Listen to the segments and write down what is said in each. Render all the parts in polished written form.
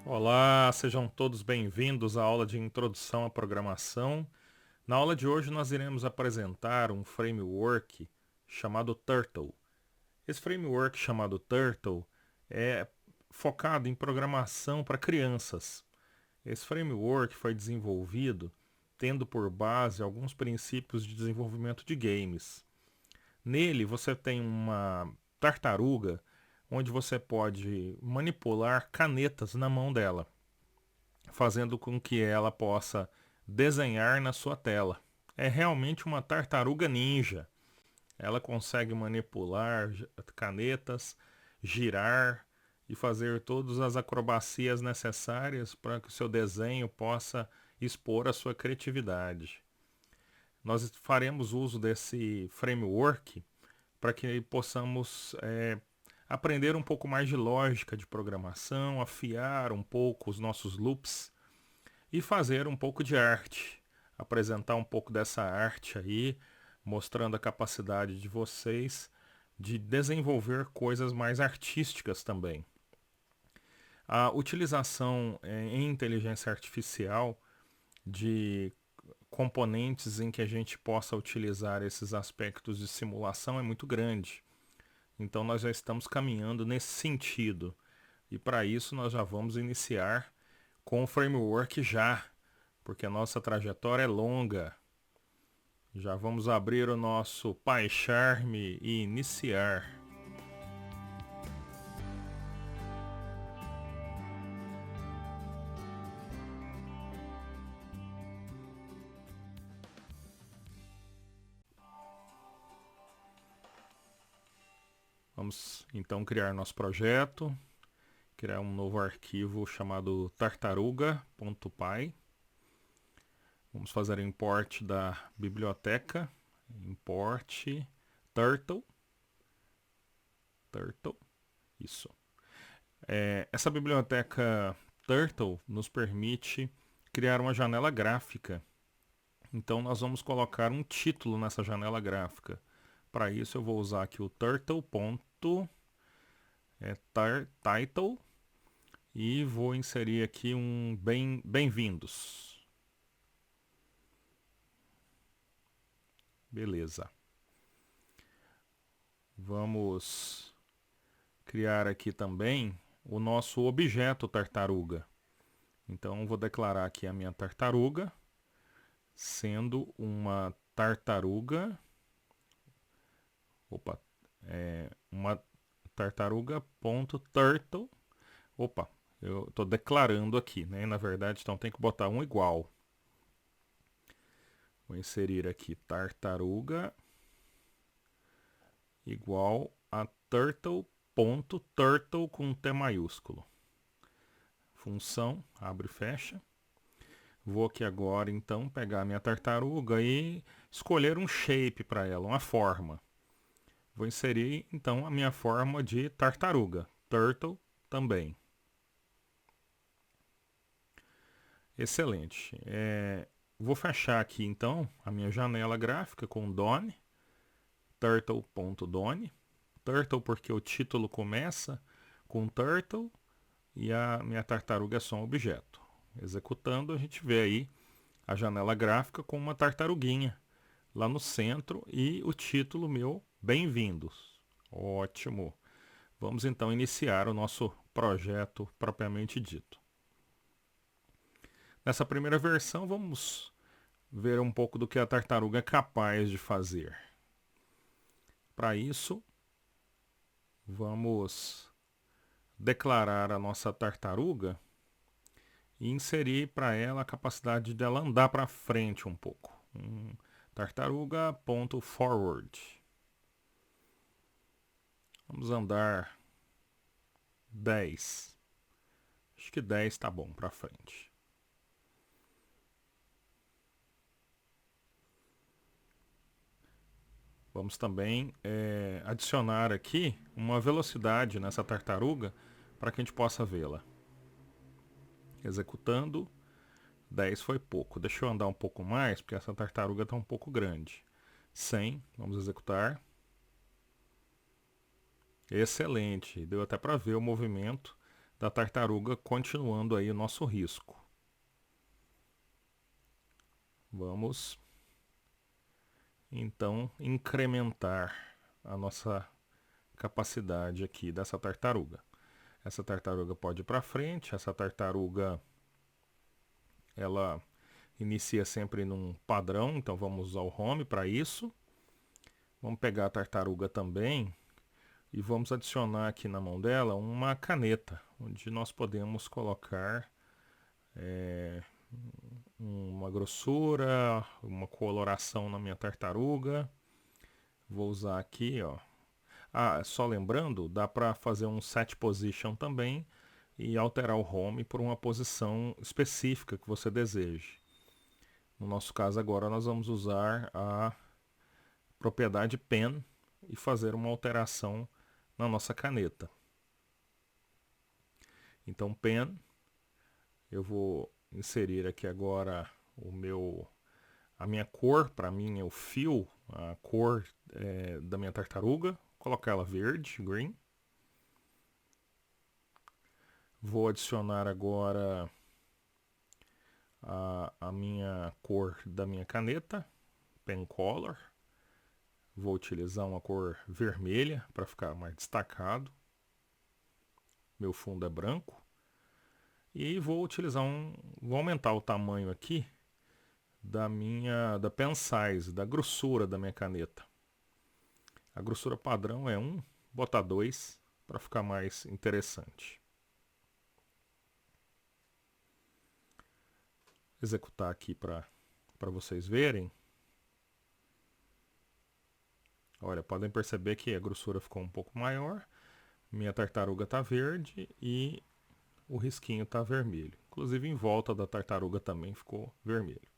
Olá, sejam todos bem-vindos à aula de Introdução à Programação. Na aula de hoje nós iremos apresentar um framework chamado Turtle. Esse framework chamado Turtle é focado em programação para crianças. Esse framework foi desenvolvido tendo por base alguns princípios de desenvolvimento de games. Nele você tem uma tartaruga onde você pode manipular canetas na mão dela, fazendo com que ela possa desenhar na sua tela. É realmente uma tartaruga ninja. Ela consegue manipular canetas, girar e fazer todas as acrobacias necessárias para que o seu desenho possa expor a sua criatividade. Nós faremos uso desse framework para que possamos aprender um pouco mais de lógica de programação, afiar um pouco os nossos loops e fazer um pouco de arte, apresentar um pouco dessa arte aí, mostrando a capacidade de vocês de desenvolver coisas mais artísticas também. A utilização em inteligência artificial de componentes em que a gente possa utilizar esses aspectos de simulação é muito grande. Então nós já estamos caminhando nesse sentido. E para isso nós já vamos iniciar com o framework já, porque a nossa trajetória é longa. Já vamos abrir o nosso PyCharm e iniciar. Vamos então criar nosso projeto, criar um novo arquivo chamado tartaruga.py. Vamos fazer o import da biblioteca, import turtle, isso. Essa biblioteca Turtle nos permite criar uma janela gráfica. Então nós vamos colocar um título nessa janela gráfica. Para isso eu vou usar aqui o turtle.title e vou inserir aqui um bem-vindos. Beleza. Vamos criar aqui também o nosso objeto tartaruga. Então vou declarar aqui a minha tartaruga, sendo uma tartaruga, uma tartaruga.turtle. Eu estou declarando aqui, né? Na verdade, então tem que botar um igual. Vou inserir aqui tartaruga igual a turtle.turtle com T maiúsculo. Função, abre e fecha. Vou aqui agora então pegar a minha tartaruga e escolher um shape para ela, uma forma. Vou inserir então a minha forma de tartaruga, turtle também. Excelente. Vou fechar aqui então a minha janela gráfica com Done, turtle.done. Turtle porque o título começa com turtle e a minha tartaruga é só um objeto. Executando, a gente vê aí a janela gráfica com uma tartaruguinha lá no centro e o título meu, bem-vindos. Ótimo. Vamos então iniciar o nosso projeto propriamente dito. Nessa primeira versão, vamos ver um pouco do que a tartaruga é capaz de fazer. Para isso, vamos declarar a nossa tartaruga e inserir para ela a capacidade dela andar para frente um pouco. Tartaruga.forward. Vamos andar 10. Acho que 10 está bom para frente. Vamos também adicionar aqui uma velocidade nessa tartaruga para que a gente possa vê-la. Executando, 10 foi pouco. Deixa eu andar um pouco mais, porque essa tartaruga está um pouco grande. 100, vamos executar. Excelente, deu até para ver o movimento da tartaruga, continuando aí o nosso risco. Vamos então incrementar a nossa capacidade aqui dessa tartaruga. Essa tartaruga pode ir para frente, essa tartaruga ela inicia sempre num padrão, então vamos usar o home para isso. Vamos pegar a tartaruga também e vamos adicionar aqui na mão dela uma caneta, onde nós podemos colocar uma grossura, uma coloração na minha tartaruga. Vou usar aqui, ó. Só lembrando, dá para fazer um set position também e alterar o home por uma posição específica que você deseje. No nosso caso agora nós vamos usar a propriedade pen e fazer uma alteração na nossa caneta. Então pen, eu vou inserir aqui agora a minha cor, para mim é o fio, a cor da minha tartaruga, colocar ela verde, green. Vou adicionar agora a minha cor da minha caneta, pen color. Vou utilizar uma cor vermelha para ficar mais destacado. Meu fundo é branco. E vou vou aumentar o tamanho aqui da pen size, da grossura da minha caneta. A grossura padrão é 1, botar 2 para ficar mais interessante. Executar aqui para vocês verem. Olha, podem perceber que a grossura ficou um pouco maior. Minha tartaruga está verde e o risquinho está vermelho. Inclusive em volta da tartaruga também ficou vermelho.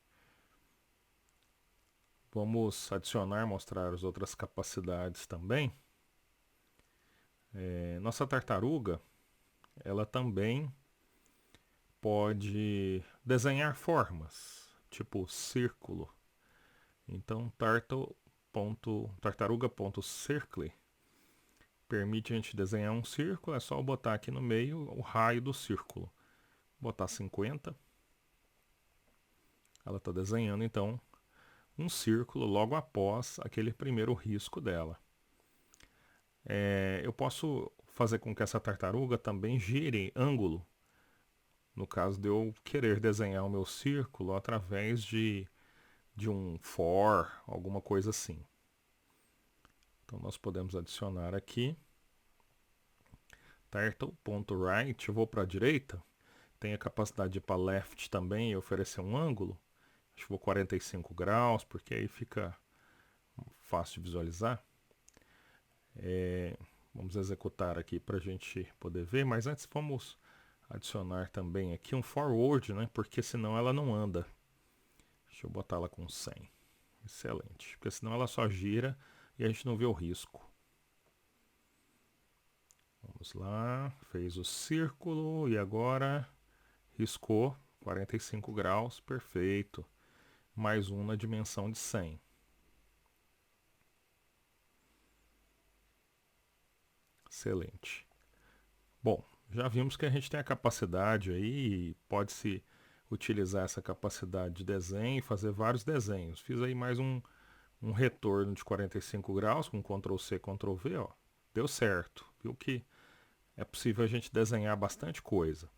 Vamos adicionar, mostrar as outras capacidades também. Nossa tartaruga, ela também pode desenhar formas, tipo círculo. Então tartaruga.circle permite a gente desenhar um círculo, é só botar aqui no meio o raio do círculo. Botar 50. Ela está desenhando então um círculo logo após aquele primeiro risco dela. Eu posso fazer com que essa tartaruga também gire ângulo, no caso de eu querer desenhar o meu círculo através de um for, alguma coisa assim. Então nós podemos adicionar aqui turtle.right, eu vou para a direita, tem a capacidade de ir para left também e oferecer um ângulo. Acho que vou 45 graus, porque aí fica fácil de visualizar. Vamos executar aqui para a gente poder ver, mas antes vamos adicionar também aqui um forward, né? Porque senão ela não anda. Deixa eu botar ela com 100. Excelente, porque senão ela só gira e a gente não vê o risco. Vamos lá, fez o círculo e agora riscou 45 graus, perfeito. Mais um na dimensão de 100. Excelente. Bom, já vimos que a gente tem a capacidade aí, pode-se utilizar essa capacidade de desenho e fazer vários desenhos. Fiz aí mais um retorno de 45 graus com Ctrl C, Ctrl V, ó. Deu certo. Viu que é possível a gente desenhar bastante coisa.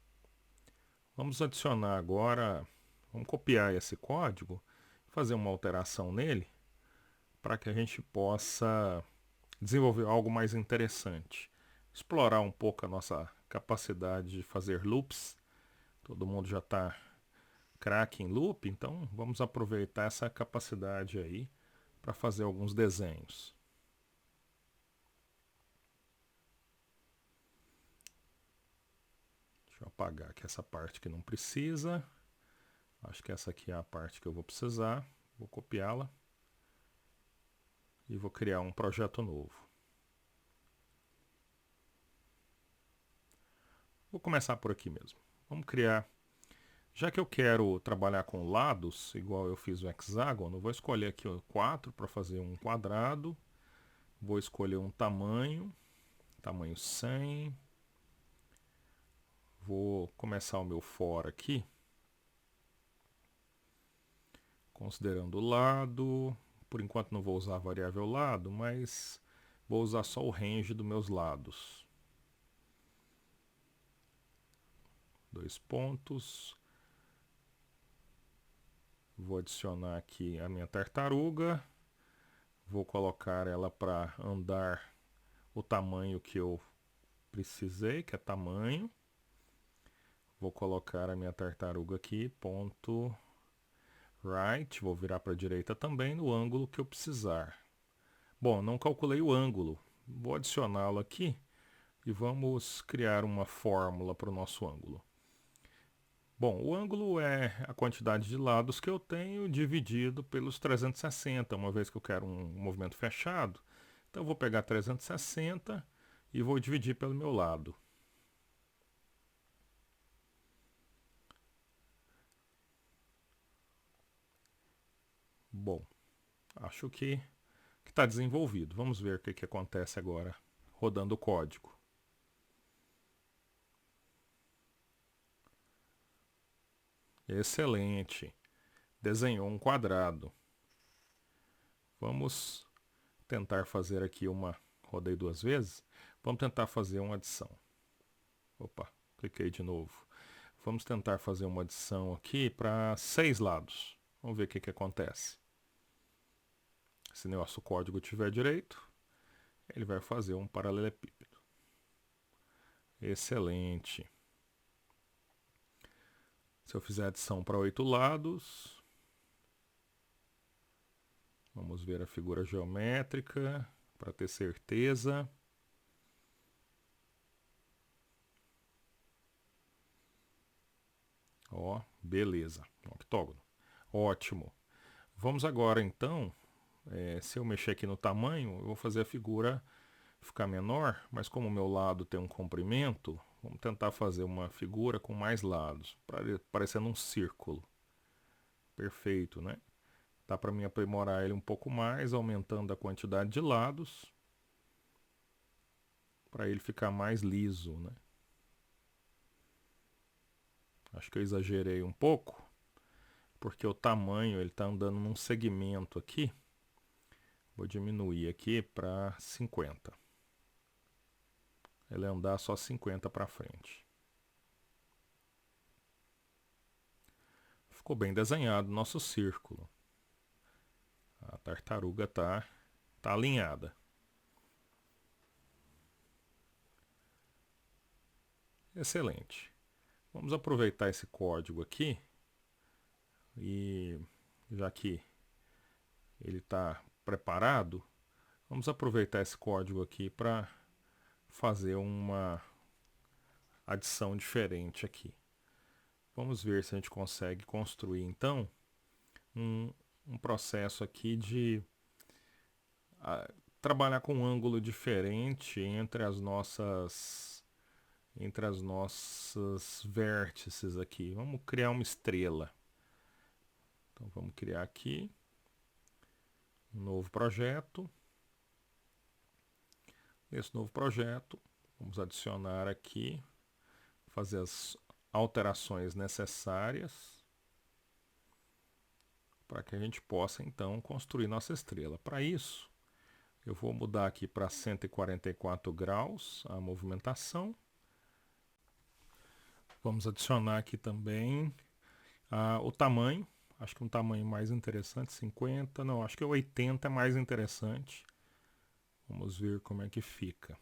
Vamos adicionar agora, vamos copiar esse código, fazer uma alteração nele, para que a gente possa desenvolver algo mais interessante. Explorar um pouco a nossa capacidade de fazer loops. Todo mundo já está craque em loop, então vamos aproveitar essa capacidade aí para fazer alguns desenhos. Deixa eu apagar aqui essa parte que não precisa. Acho que essa aqui é a parte que eu vou precisar. Vou copiá-la e vou criar um projeto novo. Vou começar por aqui mesmo. Vamos criar. Já que eu quero trabalhar com lados, igual eu fiz o hexágono, vou escolher aqui o 4 para fazer um quadrado. Vou escolher um tamanho 100. vou começar o meu for aqui, considerando o lado. Por enquanto não vou usar a variável lado, mas vou usar só o range dos meus lados. 2 pontos. Vou adicionar aqui a minha tartaruga. Vou colocar ela para andar o tamanho que eu precisei, que é tamanho. Vou colocar a minha tartaruga aqui, ponto right. Vou virar para a direita também no ângulo que eu precisar. Bom, não calculei o ângulo. Vou adicioná-lo aqui e vamos criar uma fórmula para o nosso ângulo. Bom, o ângulo é a quantidade de lados que eu tenho dividido pelos 360, uma vez que eu quero um movimento fechado. Então eu vou pegar 360 e vou dividir pelo meu lado. Bom, acho que está desenvolvido. Vamos ver o que acontece agora rodando o código. Excelente. Desenhou um quadrado. Vamos tentar fazer aqui uma... Rodei 2 vezes. Vamos tentar fazer uma adição. Opa, cliquei de novo. Vamos tentar fazer uma adição aqui para 6 lados. Vamos ver o que acontece. Se nosso código tiver direito, ele vai fazer um paralelepípedo. Excelente. Se eu fizer adição para 8 lados, vamos ver a figura geométrica para ter certeza. Ó, beleza, um octógono. Ótimo. Vamos agora então, se eu mexer aqui no tamanho, eu vou fazer a figura ficar menor, mas como o meu lado tem um comprimento, vamos tentar fazer uma figura com mais lados, parecendo um círculo. Perfeito, né? Dá para mim aprimorar ele um pouco mais, aumentando a quantidade de lados, para ele ficar mais liso, né? Acho que eu exagerei um pouco, porque o tamanho ele está andando num segmento aqui. Vou diminuir aqui para 50. Ele andar só 50 para frente. Ficou bem desenhado o nosso círculo. A tartaruga tá alinhada. Excelente. Vamos aproveitar esse código aqui e já que ele está preparado, vamos aproveitar esse código aqui para fazer uma adição diferente aqui. Vamos ver se a gente consegue construir então um processo aqui de trabalhar com um ângulo diferente entre as nossas vértices aqui. Vamos criar uma estrela. Então vamos criar aqui um novo projeto. Nesse novo projeto, vamos adicionar aqui, fazer as alterações necessárias para que a gente possa então construir nossa estrela. Para isso, eu vou mudar aqui para 144 graus a movimentação. Vamos adicionar aqui também o tamanho. Acho que um tamanho mais interessante, 50, não, acho que 80 é mais interessante. Vamos ver como é que fica.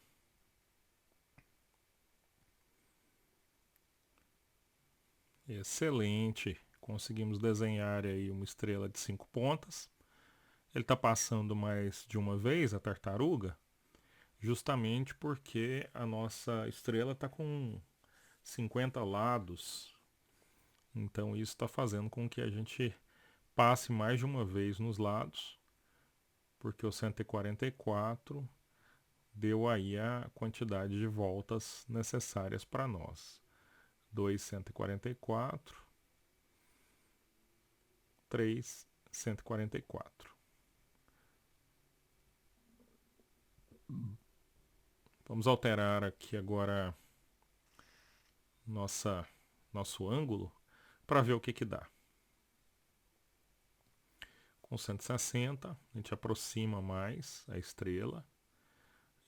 Excelente, conseguimos desenhar aí uma estrela de 5 pontas. Ele está passando mais de uma vez a tartaruga, justamente porque a nossa estrela está com 50 lados. Então isso está fazendo com que a gente passe mais de uma vez nos lados, porque o 144 deu aí a quantidade de voltas necessárias para nós. 2, 144, 3, 144. Vamos alterar aqui agora nosso ângulo para ver o que dá. Com 160, a gente aproxima mais a estrela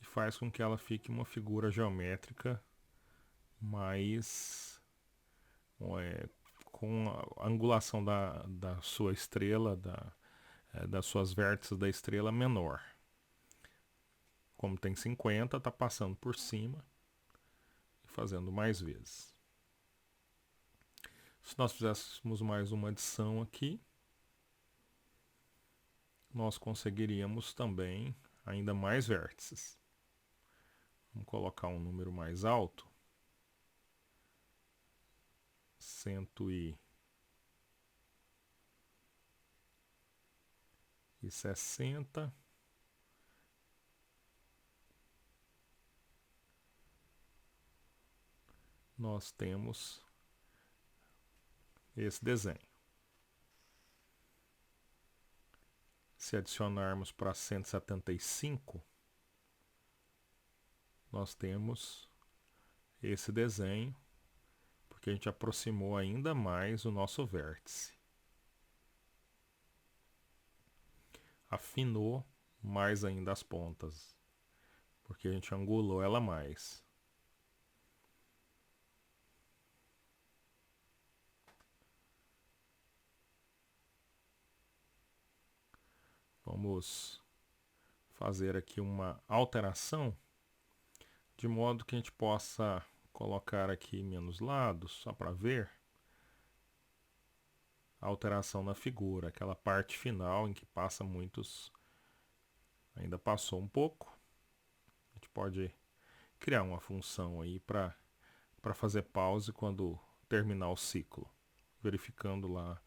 e faz com que ela fique uma figura geométrica mais com a angulação da sua estrela, das suas vértices da estrela menor. Como tem 50, está passando por cima e fazendo mais vezes. Se nós fizéssemos mais uma adição aqui, nós conseguiríamos também ainda mais vértices. Vamos colocar um número mais alto. 160. Nós temos esse desenho. Se adicionarmos para 175, nós temos esse desenho, porque a gente aproximou ainda mais o nosso vértice. Afinou mais ainda as pontas, porque a gente angulou ela mais. Vamos fazer aqui uma alteração, de modo que a gente possa colocar aqui menos lados, só para ver a alteração na figura, aquela parte final em que passa muitos, ainda passou um pouco. A gente pode criar uma função aí para fazer pause quando terminar o ciclo, verificando lá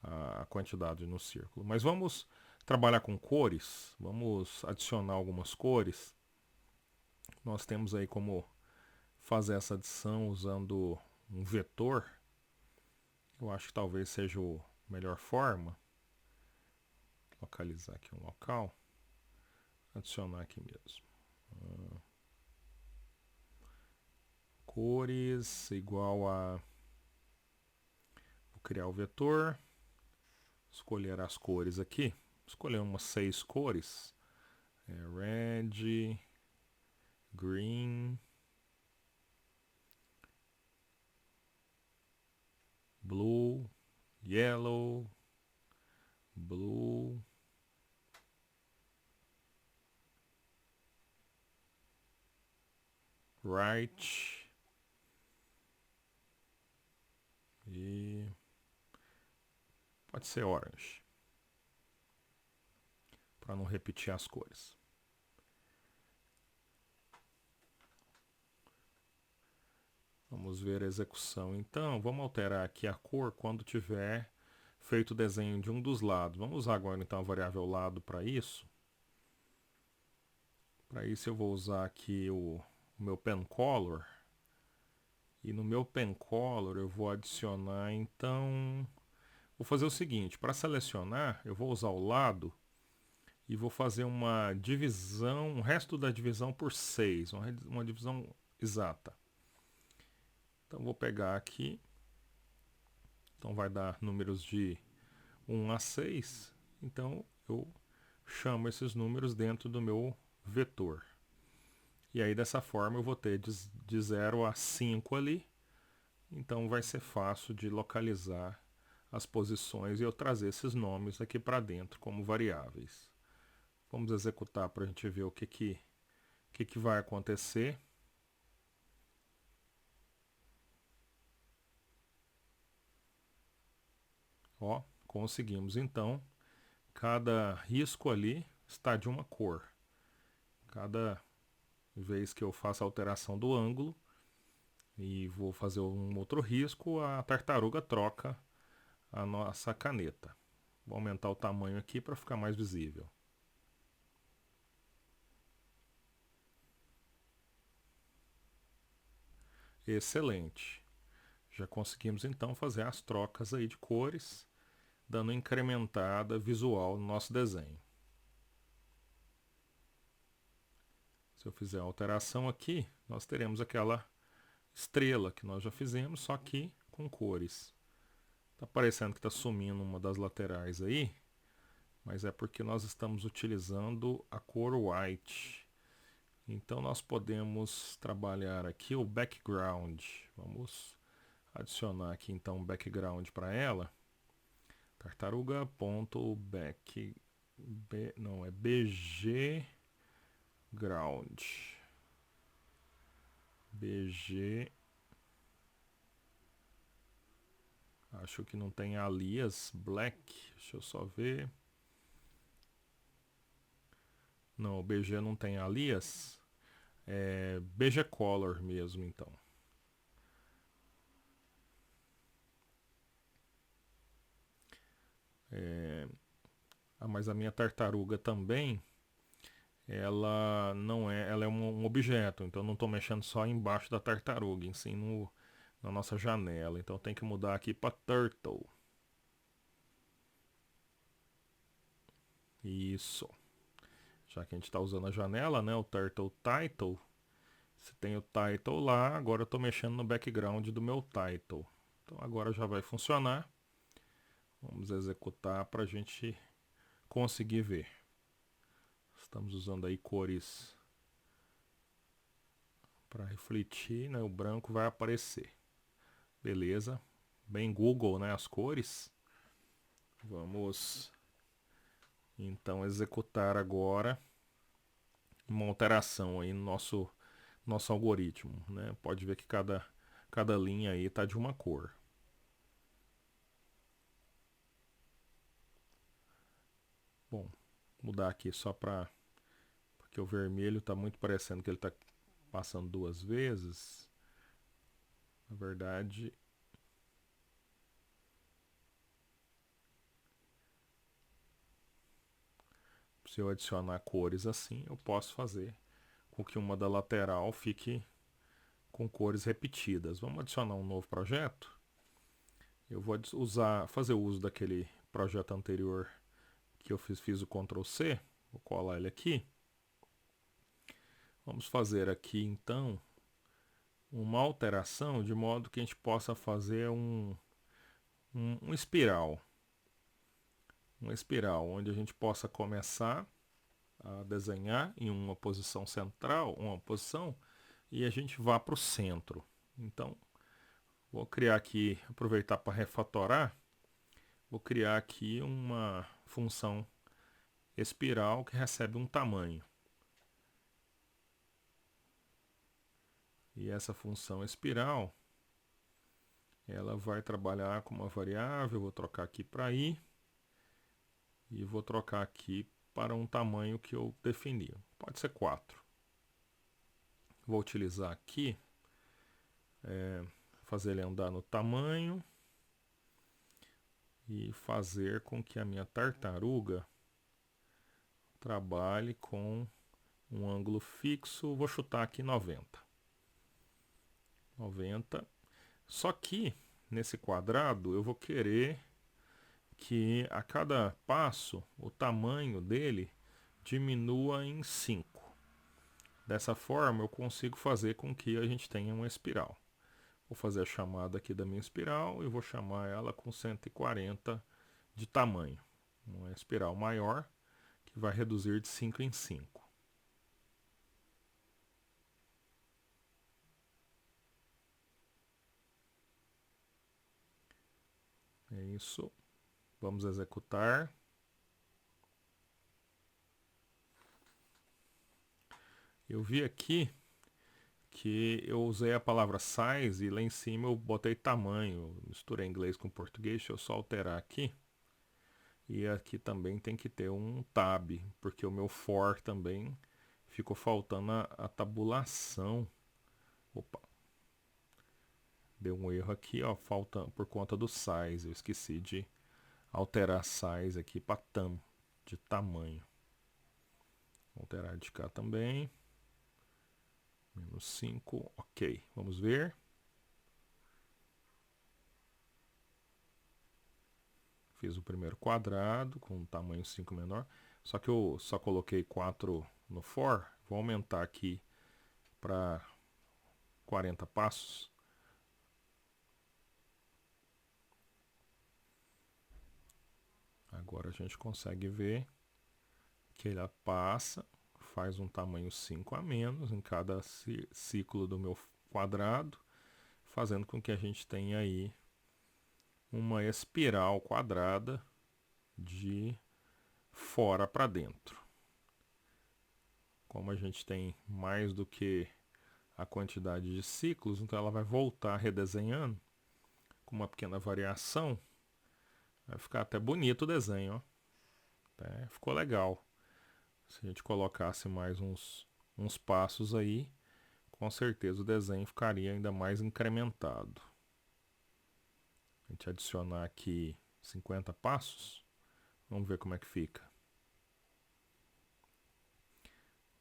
a quantidade no círculo. Mas vamos trabalhar com cores, vamos adicionar algumas cores. Nós temos aí como fazer essa adição usando um vetor. Eu acho que talvez seja a melhor forma. Localizar aqui um local. Adicionar aqui mesmo. Cores igual a... Vou criar o vetor. Escolher as cores aqui. Escolher umas 6 cores. Red, green, blue, yellow, blue, right e pode ser orange, para não repetir as cores. Vamos ver a execução. Então, vamos alterar aqui a cor quando tiver feito o desenho de um dos lados. Vamos usar agora então a variável lado para isso. Para isso eu vou usar aqui o meu pen color. E no meu pen color eu vou adicionar então... Vou fazer o seguinte, para selecionar eu vou usar o lado e vou fazer uma divisão, o resto da divisão por 6, uma divisão exata. Então vou pegar aqui, então vai dar números de 1 a 6, então eu chamo esses números dentro do meu vetor. E aí dessa forma eu vou ter de 0 a 5 ali, então vai ser fácil de localizar as posições e eu trazer esses nomes aqui para dentro como variáveis. Vamos executar para a gente ver o que vai acontecer. Ó, conseguimos então. Cada risco ali está de uma cor. Cada vez que eu faço a alteração do ângulo e vou fazer um outro risco, a tartaruga troca a nossa caneta. Vou aumentar o tamanho aqui para ficar mais visível. Excelente. Já conseguimos então fazer as trocas aí de cores, dando incrementada visual no nosso desenho. Se eu fizer a alteração aqui, nós teremos aquela estrela que nós já fizemos, só que com cores. Tá parecendo que está sumindo uma das laterais aí, mas é porque nós estamos utilizando a cor white. Então nós podemos trabalhar aqui o background. Vamos adicionar aqui então um background para ela. Tartaruga.back, não, é bg ground. bg, acho que não tem alias black, deixa eu só ver. Não, o bg não tem alias, é bg color mesmo então. Mas a minha tartaruga também, ela não é, ela é um objeto, então eu não estou mexendo só embaixo da tartaruga, em si na nossa janela. Então tem que mudar aqui para turtle. Isso. Já que a gente está usando a janela, né, o turtle title. Se tem o title lá, agora eu estou mexendo no background do meu title. Então agora já vai funcionar. Vamos executar para a gente conseguir ver. Estamos usando aí cores para refletir, né? O branco vai aparecer. Beleza. Bem Google, né? As cores. Vamos então executar agora uma alteração aí no nosso algoritmo, né? Pode ver que cada linha aí está de uma cor. Bom, mudar aqui só para porque o vermelho está muito parecendo que ele está passando duas vezes. Na verdade, se eu adicionar cores assim, eu posso fazer com que uma da lateral fique com cores repetidas. Vamos adicionar um novo projeto. Eu vou fazer o uso daquele projeto anterior que eu fiz o Ctrl C. Vou colar ele aqui. Vamos fazer aqui então uma alteração de modo que a gente possa fazer um espiral. Uma espiral onde a gente possa começar a desenhar em uma posição central, uma posição, e a gente vá para o centro. Então, vou criar aqui, aproveitar para refatorar, vou criar aqui uma função espiral que recebe um tamanho. E essa função espiral, ela vai trabalhar com uma variável, vou trocar aqui para i, e vou trocar aqui para um tamanho que eu defini. Pode ser 4. Vou utilizar aqui, fazer ele andar no tamanho e fazer com que a minha tartaruga trabalhe com um ângulo fixo. Vou chutar aqui 90. 90. Só que nesse quadrado eu vou querer que a cada passo o tamanho dele diminua em 5. Dessa forma eu consigo fazer com que a gente tenha uma espiral. Vou fazer a chamada aqui da minha espiral e vou chamar ela com 140 de tamanho. Uma espiral maior que vai reduzir de 5 em 5. É isso. Vamos executar. Eu vi aqui que eu usei a palavra size e lá em cima eu botei tamanho. Misturei inglês com português, deixa eu só alterar aqui. E aqui também tem que ter um tab, porque o meu for também ficou faltando a tabulação. Opa. Deu um erro aqui, ó, falta por conta do size. Eu esqueci de alterar size aqui para de tamanho. Vou alterar de cá também. -5, ok. Vamos ver. Fiz o primeiro quadrado com tamanho 5 menor. Só que eu só coloquei 4 no for. Vou aumentar aqui para 40 passos. Agora a gente consegue ver que ele passa, faz um tamanho 5 a menos em cada ciclo do meu quadrado, fazendo com que a gente tenha aí uma espiral quadrada de fora para dentro. Como a gente tem mais do que a quantidade de ciclos, então ela vai voltar redesenhando com uma pequena variação. Vai ficar até bonito o desenho, ó. Ficou legal. Se a gente colocasse mais uns passos aí, com certeza o desenho ficaria ainda mais incrementado. A gente adicionar aqui 50 passos, vamos ver como é que fica.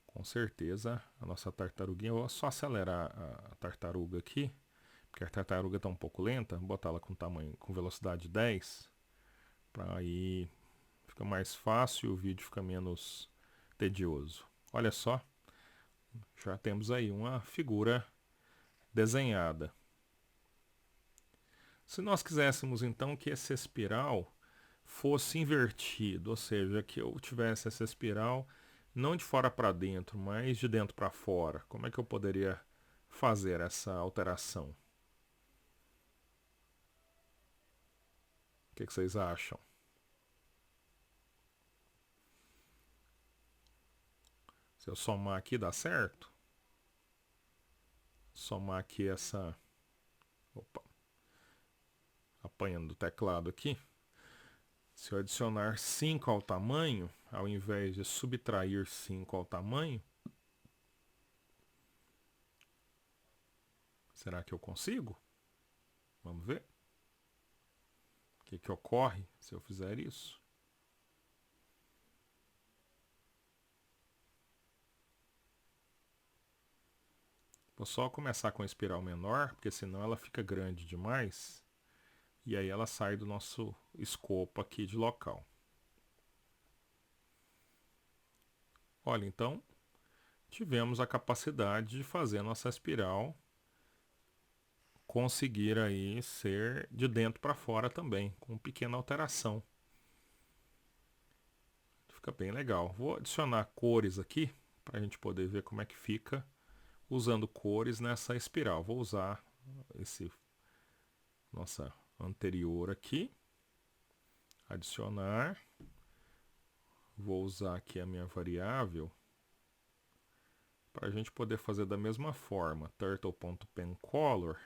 Com certeza a nossa tartaruguinha, eu vou só acelerar a tartaruga aqui, porque a tartaruga está um pouco lenta, vou botar ela com velocidade 10, para aí fica mais fácil e o vídeo fica menos tedioso. Olha só, já temos aí uma figura desenhada. Se nós quiséssemos então que essa espiral fosse invertido, ou seja, que eu tivesse essa espiral não de fora para dentro, mas de dentro para fora, como é que eu poderia fazer essa alteração? O que vocês acham? Se eu somar aqui, dá certo? Somar aqui essa... Opa. Apanhando o teclado aqui. Se eu adicionar 5 ao tamanho, ao invés de subtrair 5 ao tamanho, será que eu consigo? Vamos ver. O que ocorre se eu fizer isso? Vou só começar com a espiral menor, porque senão ela fica grande demais. E aí ela sai do nosso escopo aqui de local. Olha, então, tivemos a capacidade de fazer a nossa espiral conseguir aí ser de dentro para fora também, com pequena alteração. Fica bem legal. Vou adicionar cores aqui, para a gente poder ver como é que fica usando cores nessa espiral. Vou usar esse nossa anterior aqui, adicionar, vou usar aqui a minha variável para a gente poder fazer da mesma forma, turtle.pencolor,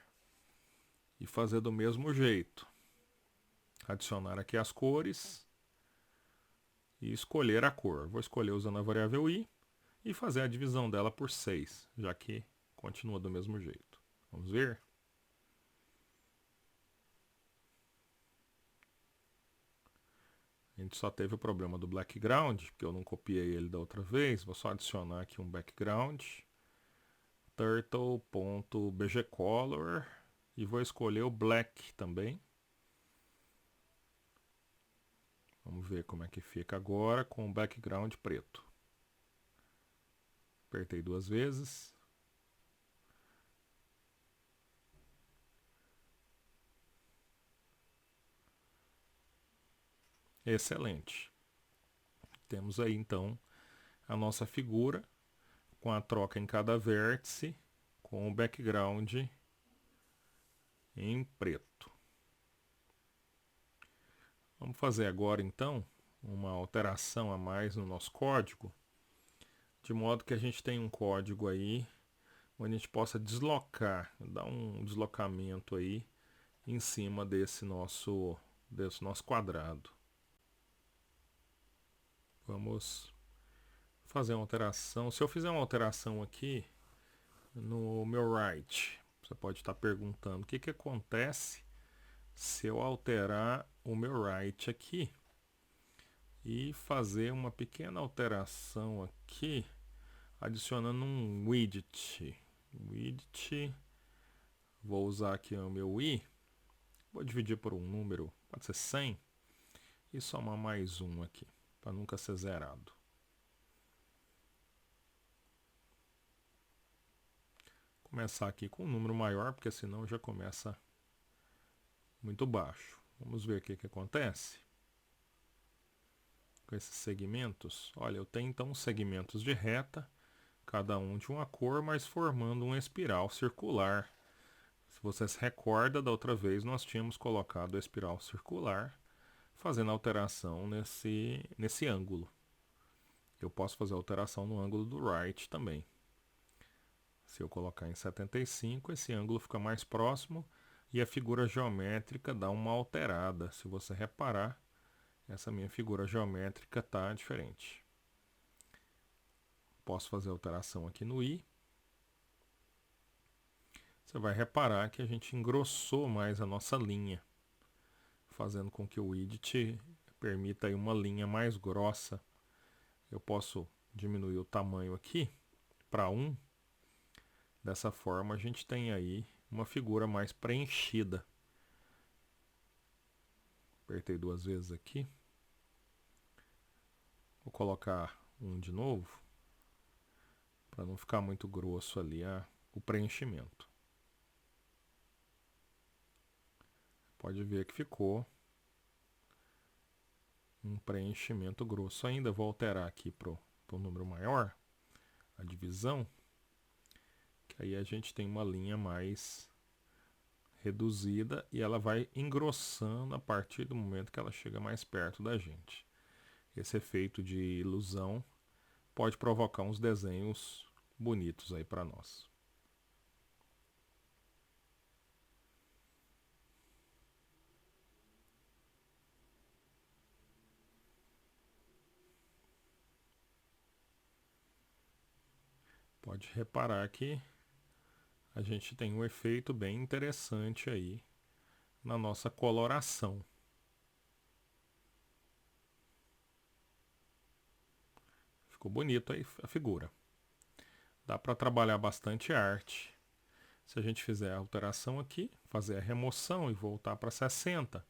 e fazer do mesmo jeito, adicionar aqui as cores e escolher a cor. Vou escolher usando a variável i e fazer a divisão dela por 6, já que continua do mesmo jeito. Vamos ver? A gente só teve o problema do background, porque eu não copiei ele da outra vez. Vou só adicionar aqui um background. Turtle.bgcolor. E vou escolher o black também. Vamos ver como é que fica agora com o background preto. Apertei 2 vezes. Excelente. Temos aí então a nossa figura com a troca em cada vértice, com o background em preto. Vamos fazer agora então uma alteração a mais no nosso código, de modo que a gente tenha um código aí onde a gente possa deslocar, dar um deslocamento aí em cima desse nosso quadrado. Vamos fazer uma alteração. Se eu fizer uma alteração aqui no meu right, você pode estar perguntando o que acontece se eu alterar o meu right aqui e fazer uma pequena alteração aqui, adicionando um widget. Vou usar aqui o meu i, vou dividir por um número, pode ser 100, e somar mais um aqui, para nunca ser zerado. Começar aqui com um número maior, porque senão já começa muito baixo. Vamos ver o que acontece com esses segmentos. Olha, eu tenho então segmentos de reta, cada um de uma cor, mas formando uma espiral circular. Se você se recorda, da outra vez nós tínhamos colocado a espiral circular, fazendo alteração nesse ângulo. Eu posso fazer alteração no ângulo do right também. Se eu colocar em 75, esse ângulo fica mais próximo e a figura geométrica dá uma alterada. Se você reparar, essa minha figura geométrica está diferente. Posso fazer alteração aqui no I. Você vai reparar que a gente engrossou mais a nossa linha, fazendo com que o widget permita aí uma linha mais grossa. Eu posso diminuir o tamanho aqui para 1. Dessa forma a gente tem aí uma figura mais preenchida. Apertei 2 vezes aqui. Vou colocar 1 de novo, para não ficar muito grosso ali o preenchimento. Pode ver que ficou um preenchimento grosso. Ainda vou alterar aqui para o número maior, a divisão, que aí a gente tem uma linha mais reduzida e ela vai engrossando a partir do momento que ela chega mais perto da gente. Esse efeito de ilusão pode provocar uns desenhos bonitos aí para nós. Pode reparar que a gente tem um efeito bem interessante aí na nossa coloração. Ficou bonito aí a figura. Dá para trabalhar bastante arte. Se a gente fizer a alteração aqui, fazer a remoção e voltar para 60,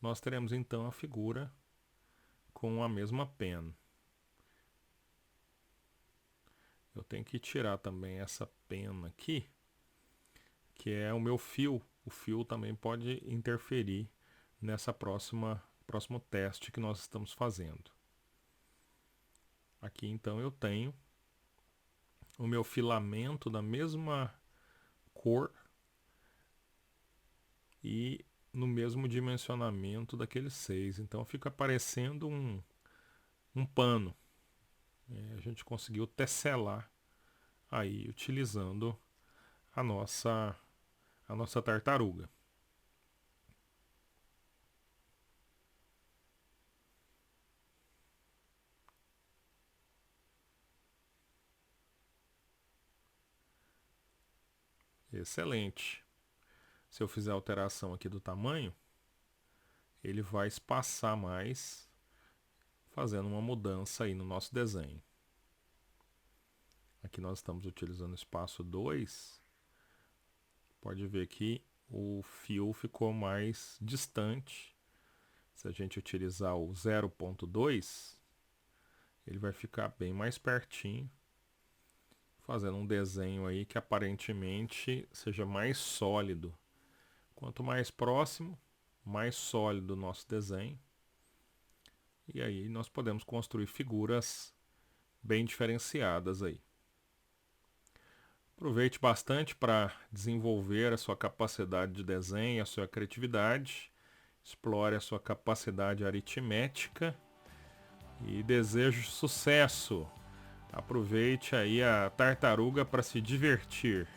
nós teremos então a figura com a mesma pen. Eu tenho que tirar também essa pena aqui, que é o meu fio. O fio também pode interferir nessa próximo teste que nós estamos fazendo. Aqui então eu tenho o meu filamento da mesma cor e no mesmo dimensionamento daqueles 6. Então fica parecendo um pano. A gente conseguiu tesselar aí utilizando a nossa tartaruga. Excelente. Se eu fizer alteração aqui do tamanho, ele vai espaçar mais, fazendo uma mudança aí no nosso desenho. Aqui nós estamos utilizando o espaço 2. Pode ver que o fio ficou mais distante. Se a gente utilizar o 0.2, ele vai ficar bem mais pertinho, fazendo um desenho aí que aparentemente seja mais sólido. Quanto mais próximo, mais sólido o nosso desenho. E aí nós podemos construir figuras bem diferenciadas aí. Aproveite bastante para desenvolver a sua capacidade de desenho, a sua criatividade. Explore a sua capacidade aritmética e desejo sucesso. Aproveite aí a tartaruga para se divertir.